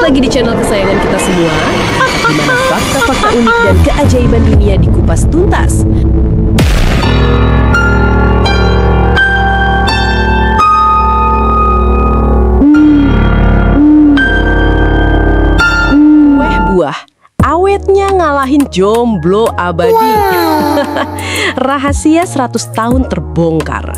lagi di channel kesayangan kita semua, di mana fakta-fakta unik dan keajaiban dunia dikupas tuntas. Kue buah awetnya ngalahin jomblo abadi. Rahasia 100 tahun terbongkar.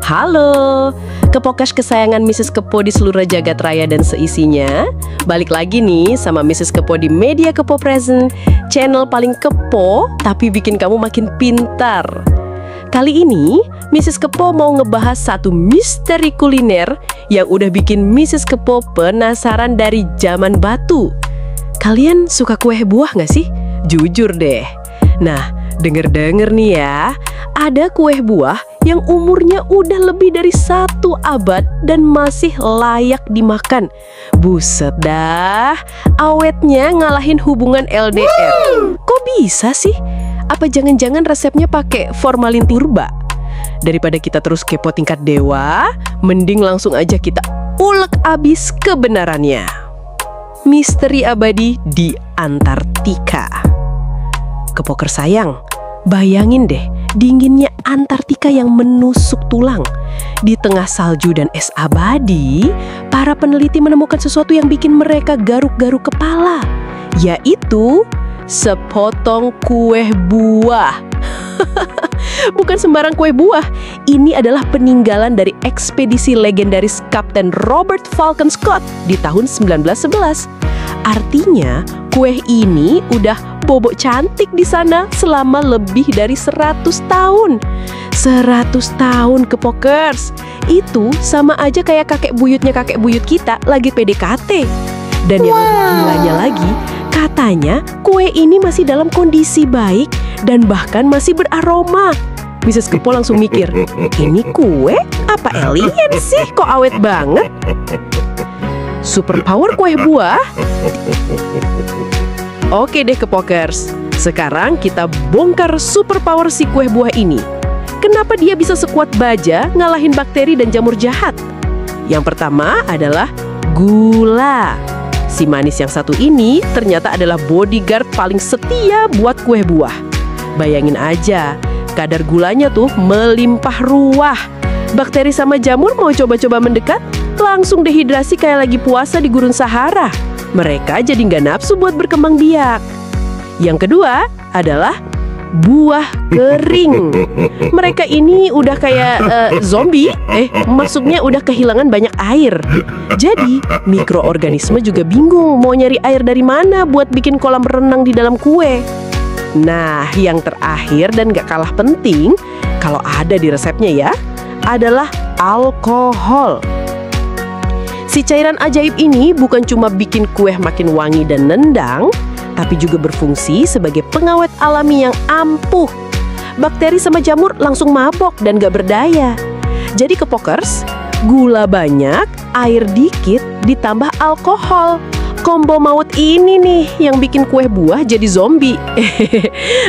Halo, Kepokas kesayangan Mrs. Kepo di seluruh jagat raya dan seisinya. Balik lagi nih sama Mrs. Kepo di Media Kepo Present, channel paling kepo tapi bikin kamu makin pintar. Kali ini, Mrs. Kepo mau ngebahas satu misteri kuliner yang udah bikin Mrs. Kepo penasaran dari zaman batu. Kalian suka kue buah nggak sih? Jujur deh. Nah, denger-denger nih ya, ada kue buah yang umurnya udah lebih dari 1 abad dan masih layak dimakan. Buset dah, awetnya ngalahin hubungan LDR. Kok bisa sih? Apa jangan-jangan resepnya pakai formalin purba? Daripada kita terus kepo tingkat dewa, mending langsung aja kita ulek abis kebenarannya. Misteri abadi di Antartika. Kepoker sayang, bayangin deh dinginnya Antartika yang menusuk tulang. Di tengah salju dan es abadi, para peneliti menemukan sesuatu yang bikin mereka garuk-garuk kepala, yaitu sepotong kue buah. Bukan sembarang kue buah, ini adalah peninggalan dari ekspedisi legendaris Kapten Robert Falcon Scott di tahun 1911. Artinya, kue ini udah bobok cantik di sana selama lebih dari 100 tahun. 100 tahun Kepokers. Itu sama aja kayak kakek buyut kita lagi PDKT. Dan yang lebih gilanya lagi, katanya kue ini masih dalam kondisi baik dan bahkan masih beraroma. Mrs. Kepo langsung mikir, ini kue apa alien sih kok awet banget? Superpower kue buah? Oke deh Kepokers, sekarang kita bongkar superpower si kue buah ini. Kenapa dia bisa sekuat baja ngalahin bakteri dan jamur jahat? Yang pertama adalah gula. Si manis yang satu ini ternyata adalah bodyguard paling setia buat kue buah. Bayangin aja, kadar gulanya tuh melimpah ruah. Bakteri sama jamur mau coba-coba mendekat, langsung dehidrasi kayak lagi puasa di gurun Sahara. Mereka jadi nggak nafsu buat berkembang biak. Yang kedua adalah buah kering. Mereka ini udah kayak zombie, maksudnya udah kehilangan banyak air. Jadi mikroorganisme juga bingung mau nyari air dari mana buat bikin kolam renang di dalam kue. Nah, yang terakhir dan gak kalah penting, kalau ada di resepnya ya, adalah alkohol. Si cairan ajaib ini bukan cuma bikin kue makin wangi dan nendang, tapi juga berfungsi sebagai pengawet alami yang ampuh. Bakteri sama jamur langsung mabok dan gak berdaya. Jadi Kepokers, gula banyak, air dikit, ditambah alkohol. Kombo maut ini nih yang bikin kue buah jadi zombie.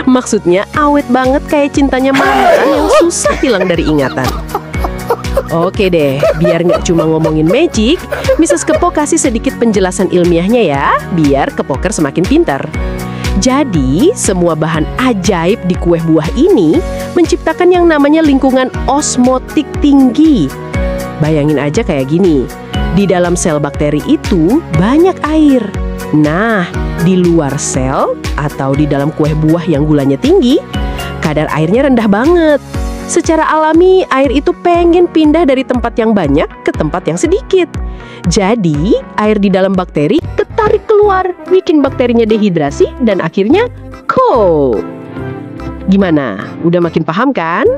Maksudnya awet banget kayak cintanya mantan yang susah hilang dari ingatan. Oke deh, biar nggak cuma ngomongin magic, Mrs. Kepo kasih sedikit penjelasan ilmiahnya ya, biar Kepoker semakin pintar. Jadi, semua bahan ajaib di kue buah ini menciptakan yang namanya lingkungan osmotik tinggi. Bayangin aja kayak gini, di dalam sel bakteri itu banyak air. Nah, di luar sel atau di dalam kue buah yang gulanya tinggi, kadar airnya rendah banget. Secara alami, air itu pengen pindah dari tempat yang banyak ke tempat yang sedikit. Jadi, air di dalam bakteri ketarik keluar, bikin bakterinya dehidrasi dan akhirnya Gimana? Udah makin paham kan?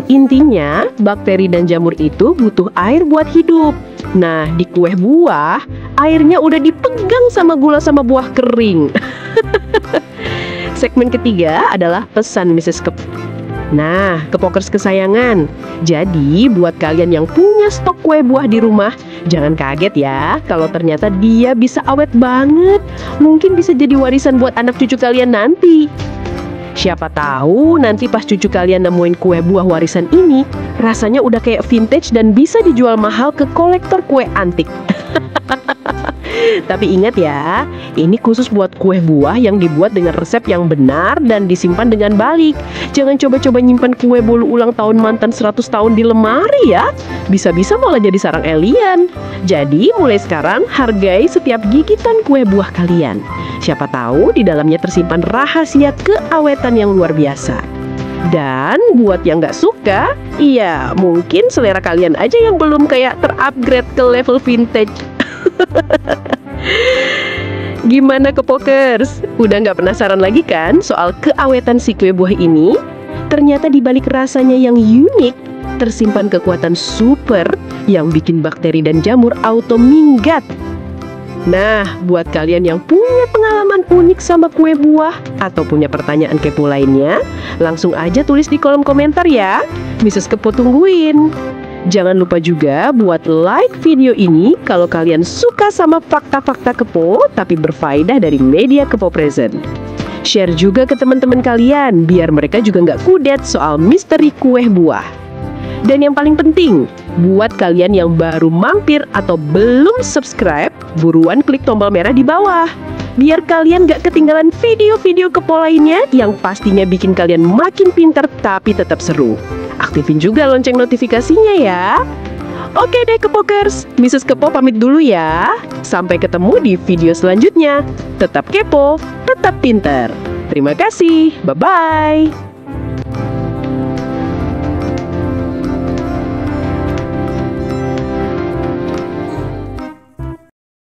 Intinya, bakteri dan jamur itu butuh air buat hidup. Nah, di kue buah, airnya udah dipegang sama gula sama buah kering. Segmen ketiga adalah pesan Mrs. Kepo. Nah, Kepokers kesayangan, jadi buat kalian yang punya stok kue buah di rumah, jangan kaget ya kalau ternyata dia bisa awet banget. Mungkin bisa jadi warisan buat anak cucu kalian nanti. Siapa tahu nanti pas cucu kalian nemuin kue buah warisan ini, rasanya udah kayak vintage dan bisa dijual mahal ke kolektor kue antik. Tapi ingat ya, ini khusus buat kue buah yang dibuat dengan resep yang benar dan disimpan dengan baik. Jangan coba-coba nyimpan kue bolu ulang tahun mantan 100 tahun di lemari ya. Bisa-bisa malah jadi sarang alien. Jadi mulai sekarang hargai setiap gigitan kue buah kalian. Siapa tahu di dalamnya tersimpan rahasia keawetan yang luar biasa. Dan buat yang nggak suka, iya mungkin selera kalian aja yang belum kayak terupgrade ke level vintage. Gimana Kepokers? Udah nggak penasaran lagi kan soal keawetan si kue buah ini? Ternyata di balik rasanya yang unik, tersimpan kekuatan super yang bikin bakteri dan jamur auto minggat. Nah, buat kalian yang punya pengalaman unik sama kue buah atau punya pertanyaan kepo lainnya, langsung aja tulis di kolom komentar ya. Mrs. Kepo tungguin. Jangan lupa juga buat like video ini kalau kalian suka sama fakta-fakta kepo tapi berfaedah dari media Kepo Present. Share juga ke teman-teman kalian biar mereka juga nggak kudet soal misteri kue buah. Dan yang paling penting, buat kalian yang baru mampir atau belum subscribe, buruan klik tombol merah di bawah. Biar kalian gak ketinggalan video-video kepo lainnya yang pastinya bikin kalian makin pintar tapi tetap seru. Aktifin juga lonceng notifikasinya ya. Oke deh Kepokers, Mrs. Kepo pamit dulu ya. Sampai ketemu di video selanjutnya. Tetap kepo, tetap pintar. Terima kasih, bye-bye.